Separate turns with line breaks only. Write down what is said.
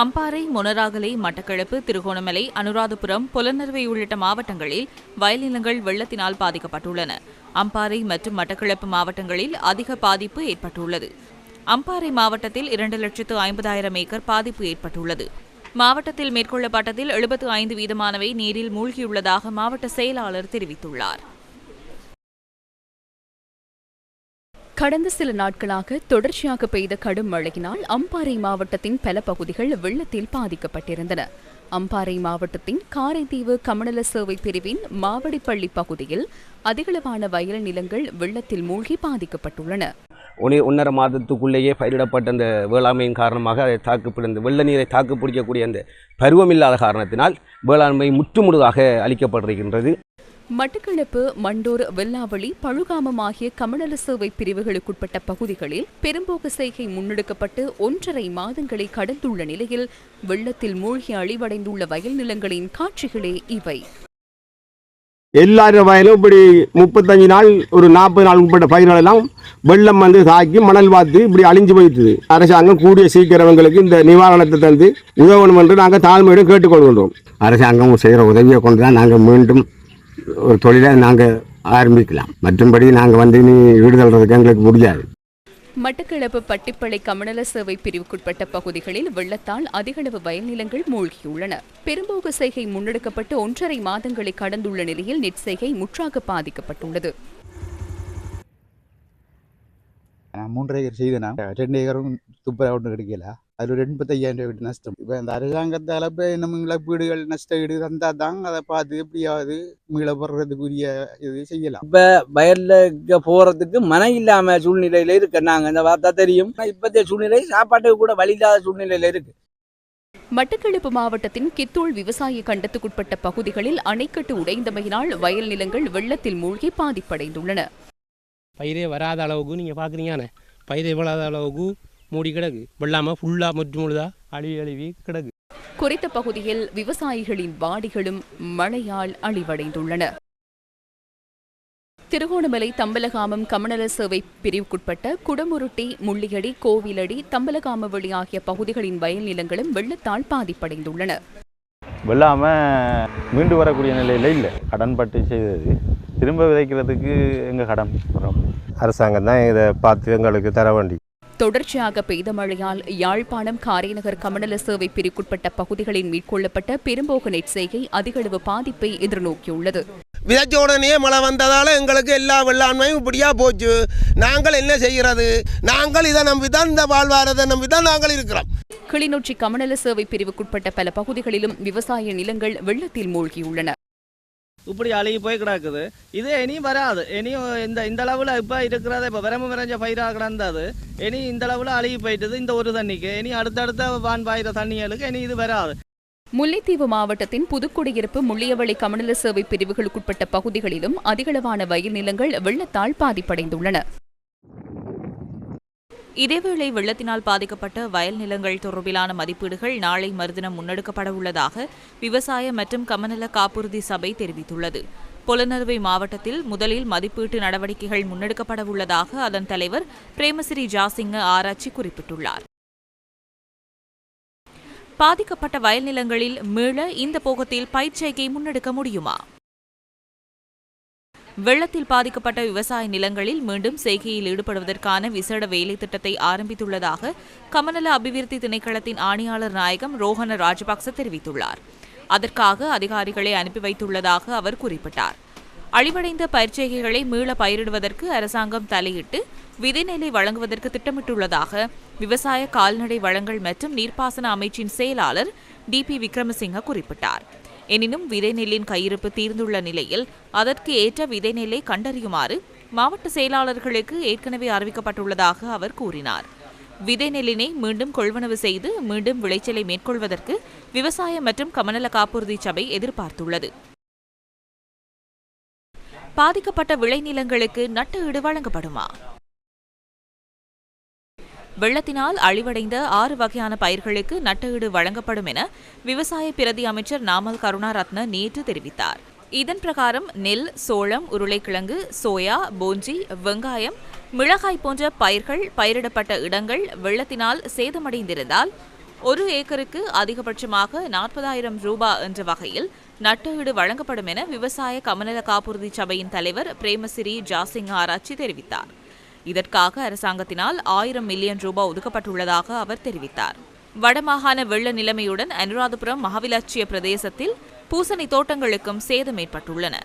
அம்பாறை, மொனராகலை, மட்டக்களப்பு, திருகோணமலை, அனுராதபுரம், புலனறுவை உள்ளிட்ட மாவட்டங்களில் வயல்நிலங்கள் வெள்ளத்தினால் பாதிக்கப்பட்டுள்ளன. அம்பாறை மற்றும் மட்டக்களப்பு மாவட்டங்களில் அதிக பாதிப்பு ஏற்பட்டுள்ளது. அம்பாறை மாவட்டத்தில் 2,50,000 ஏக்கர் பாதிப்பு ஏற்பட்டுள்ளது. மாவட்டத்தில் மேற்கொள்ளப்பட்டதில் 75% நீரில் மூழ்கியுள்ளதாக மாவட்ட செயலாளர் தெரிவித்துள்ளார்.
கடந்த சில நாட்களாக தொடர்ச்சியாக பெய்த கடும் மழையினால் அம்பாறை மாவட்டத்தின் பல பகுதிகள் வெள்ளத்தில் பாதிக்கப்பட்டிருந்தன. அம்பாறை மாவட்டத்தின் காரைதீவு கமநல சேவை பிரிவின் மாவடிப்பள்ளி பகுதியில் அதிகளவான வயல் நிலங்கள் வெள்ளத்தில் மூழ்கி பாதிக்கப்பட்டுள்ளன.
1.5 மாதத்துக்குள்ளேயே பயிரிடப்பட்ட அந்த வேளாண்மையின் காரணமாக அதை தாக்குப்பிடிந்த வெள்ள நீரை தாக்குப்பிடிக்கக்கூடிய அந்த பருவமில்லாத காரணத்தினால் வேளாண்மை முற்றுமுழுதாக அளிக்கப்பட்டிருக்கின்றது.
மட்டக்களப்பு, மண்டூர், வெல்லாவளி, பழுகாமம் ஆகிய கமநல சேவை பிரிவுகளுக்குட்பட்ட பகுதிகளில் பெரும்போக்கு செய்கை முன்னெடுக்கப்பட்டு 1.5 மாதங்களை கடந்துள்ள நிலையில் வெள்ளத்தில் மூழ்கி அழிவடைந்துள்ள வயல் நிலங்களின் காட்சிகளே இவை.
எல்லாரும் வயலும் இப்படி 35 நாள் ஒரு 40 நாள் உட்பட்ட பயிர்கள் எல்லாம் வெள்ளம் வந்து தாக்கி மணல் வாத்து இப்படி அழிஞ்சு போயிட்டுது. அரசாங்கம் கூடிய சீக்கிரவங்களுக்கு இந்த நிவாரணத்தை தந்து உதவணும் என்று நாங்கள் தாழ்மையுடன் கேட்டுக்கொள்கின்றோம்.
அரசாங்கம் செய்கிற உதவியை கொண்டு தான் நாங்கள் மீண்டும் ஒரு தொழிலை நாங்கள் ஆரம்பிக்கலாம். மற்றும்படி நாங்கள் வந்து நீ ஈடுதல்றதுக்கு எங்களுக்கு முடியாது.
மட்டக்களப்பு பட்டிப்பளை கமநல சேவை பிரிவுக்குட்பட்ட பகுதிகளில் வெள்ளத்தால் அதிகளவு வயல் நிலங்கள் மூழ்கியுள்ளன. பெரும்போக்கு செய்கை முன்னெடுக்கப்பட்டு 1.5 மாதங்களை கடந்துள்ள நிலையில் நெற்செய்கை முற்றாக பாதிக்கப்பட்டுள்ளது.
3 ஏக்கர் செய்தேன். 2 ஏக்கரும் துப்புரா ஒன்றும் கிடைக்கல. அதில் 85,000 ரூபாய் நஷ்டம். இப்போ இந்த அரசாங்கத்தால் இப்போ நம்ம இழப்பீடுகள் நஷ்ட ஈடு தந்தால் தான் அதை பார்த்து எப்படியாவது மீளப்படுறதுக்குரிய இது செய்யலாம்.
இப்போ வயலில் போகிறதுக்கு மனம் இல்லாமல் சூழ்நிலையில் இருக்கு. நாங்கள் இந்த வார்த்தா தெரியும். இப்போதைய சூழ்நிலை சாப்பாட்டுக்கு கூட வழி இல்லாத சூழ்நிலையில் இருக்கு.
மட்டக்களப்பு மாவட்டத்தின் கித்தூள் விவசாய கண்டத்துக்குட்பட்ட பகுதிகளில் அணைக்கட்டு உடைந்தமையினால் வயல் நிலங்கள் வெள்ளத்தில் மூழ்கி பாதிப்படைந்துள்ளன.
பயிரே வராத அளவுக்கு நீங்கள் பார்க்குறீங்கன்னு பயிரே வராத அளவுக்கு மூடி கிடக்கு. வெள்ளாமல் ஃபுல்லாக முழுதா அழுவி கிடக்கு.
குறித்த பகுதியில் விவசாயிகளின் வாடிகளும் மழையால் அழிவடைந்துள்ளன. திருகோணமலை, தம்பலகாமம் கமநல சேவை பிரிவுக்குட்பட்ட குடமுருட்டி, முள்ளியடி, கோவிலடி, தம்பலகாமவெளி ஆகிய பகுதிகளின் வயல் நிலங்களும் வெள்ளத்தால் பாதிப்படைந்துள்ளன.
வெள்ளாமல் மீண்டு வரக்கூடிய நிலையில் இல்லை. கடன்பட்டு செய்தது திரும்ப விதைக்கிறதுக்கு எங்கள் கடன் வரும். அரசாங்கம் தான் இதை பார்த்து எங்களுக்கு தர வேண்டி.
தொடர்ச்சியாக பெய்த மழையால் யாழ்ப்பாணம், காரைநகர் கமநல சேவை பிரிவுக்குட்பட்ட பகுதிகளில் மேற்கொள்ளப்பட்ட பெரும்போக்கு நெற்செய்கை அதிகளவு பாதிப்பை எதிர்நோக்கியுள்ளது.
விதைச்ச உடனே மழை வந்ததால் எங்களுக்கு எல்லா வெள்ளாண்மையும் இப்படியா போச்சு. நாங்கள் என்ன செய்கிறது? நாங்கள் இதை நம்பிதான், இந்த வாழ்வாரத்தை நம்பிதான் நாங்கள் இருக்கிறோம்.
கிளிநொச்சி கமநல சேவை பிரிவுக்குட்பட்ட பல பகுதிகளிலும் விவசாய நிலங்கள் வெள்ளத்தில் மூழ்கியுள்ளன.
இப்படி அழுகி போய் கிடக்குது. இது இனியும் வராது. இனியும் இந்த அளவில் இப்போ இருக்கிறத இப்போ விரம விரைஞ்ச பயிராக கிடந்தது இனி இந்த அளவில் அழுகி போயிட்டது. இந்த ஒரு தண்ணிக்கு இனி அடுத்தடுத்த வான் பாயிர தண்ணிகளுக்கு இனி இது வராது.
முல்லைத்தீவு மாவட்டத்தின் புதுக்குடியிருப்பு, முள்ளியவளை கமநல சேவை பிரிவுகளுக்குட்பட்ட பகுதிகளிலும் அதிகளவான வயல் நிலங்கள் வெள்ளத்தால் பாதிப்படைந்துள்ளன.
இதேவேளை வெள்ளத்தினால் பாதிக்கப்பட்ட வயல் நிலங்கள் தொடர்பிலான மதிப்பீடுகள் நாளை மறுதினம் முன்னெடுக்கப்பட உள்ளதாக விவசாய மற்றும் கமநல காப்புறுதி சபை தெரிவித்துள்ளது. பொலனறுவை மாவட்டத்தில் முதலில் மதிப்பீட்டு நடவடிக்கைகள் முன்னெடுக்கப்பட உள்ளதாக அதன் தலைவர் பிரேமசிறி ஜாசிங்க ஆராய்ச்சி குறிப்பிட்டுள்ளார். பாதிக்கப்பட்ட வயல் நிலங்களில் மீள இந்த போகத்தில் பயிர்ச்செய்கை முன்னெடுக்க முடியுமா? வெள்ளத்தில் பாதிக்கப்பட்ட விவசாய நிலங்களில் மீண்டும் செய்கையில் ஈடுபடுவதற்கான விசேட வேலை திட்டத்தை ஆரம்பித்துள்ளதாக கமநல அபிவிருத்தி திணைக்களத்தின் ஆணையாளர் நாயகம் ரோஹன ராஜபக்ச தெரிவித்துள்ளார். அதற்காக அதிகாரிகளை அனுப்பி வைத்துள்ளதாக அவர் குறிப்பிட்டார். அழிவடைந்த பயிர்ச்செய்கைகளை மீள பயிரிடுவதற்கு அரசாங்கம் தலையிட்டு விதைநெல்லை வழங்குவதற்கு திட்டமிட்டுள்ளதாக விவசாய, கால்நடை வளங்கள் மற்றும் நீர்ப்பாசன அமைச்சின் செயலாளர் DP விக்ரமசிங்க குறிப்பிட்டார். எனினும் விதைநெல்லின் கையிருப்பு தீர்ந்துள்ள நிலையில் அதற்கு ஏற்ற விதைநெல்லை கண்டறியுமாறு மாவட்ட செயலாளர்களுக்கு ஏற்கனவே அறிவிக்கப்பட்டுள்ளதாக அவர் கூறினார். விதைநெல்லினை மீண்டும் கொள்வனவு செய்து மீண்டும் விளைச்சலை மேற்கொள்வதற்கு விவசாய மற்றும் கமநல காப்புறுதி சபை எதிர்பார்த்துள்ளது. பாதிக்கப்பட்ட விளைநிலங்களுக்கு நட்டு ஈடு வழங்கப்படுமா? வெள்ளத்தினால் அழிவடைந்த 6 வகையான பயிர்களுக்கு நட்டஈடு வழங்கப்படும் என விவசாய பிரதி அமைச்சர் நாமல் கருணாரத்ன நேற்று தெரிவித்தார். இதன் பிரகாரம் நெல், சோளம், உருளைக்கிழங்கு, சோயா, போஞ்சி, வெங்காயம், மிளகாய் போன்ற பயிர்கள் பயிரிடப்பட்ட இடங்கள் வெள்ளத்தினால் சேதமடைந்திருந்தால் ஒரு ஏக்கருக்கு அதிகபட்சமாக 40,000 ரூபாய் என்ற வகையில் நட்டஈடு வழங்கப்படும் என விவசாய கமநல காப்புறுதி சபையின் தலைவர் பிரேமசிறி ஜாசிங் ஆராய்ச்சி தெரிவித்தார். இதற்காக அரசாங்கத்தினால் 1,000 மில்லியன் ரூபாய் ஒதுக்கப்பட்டுள்ளதாக அவர் தெரிவித்தார். வடமாகாண வெள்ள நிலைமையுடன் அனுராதபுரம் மகாவிலாச்சிய பிரதேசத்தில் பூசணி தோட்டங்களுக்கும் சேதம் ஏற்பட்டுள்ளன.